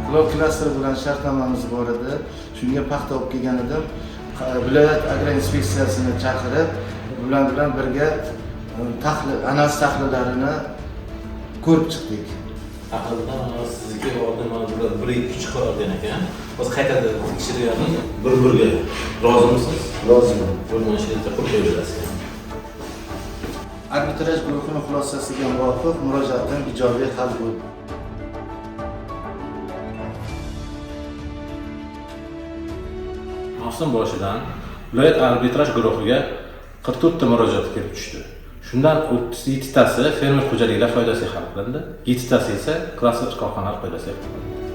Blok klasteri bilan shartnomamiz bor edi. Shunga paxta olib kelgan edim. Viloyat agroinspeksiyasini chaqirib, ular bilan birga ananas tahlillarini ko'rib chiqdik. Tahlildan sizga oldin mana bular 1-2 chiqargan ekan. Biz qaytada tekshirganmiz. Bir-biriga rozimisiz? Roziman. Bo'lgan sharoitda qo'yib Arbitraj guruhining xulosasiga muvofiq murojaatim ijobiy hal bo'ldi. Mavsum boshidan viloyat arbitraj guruhiga 44 ta murojaat kelib tushdi. Shundan 37 tasi fermer xo'jaliklar foydasiga hal qilindi, 7 tasi esa klaster korxonalar foydasiga hal qilindi.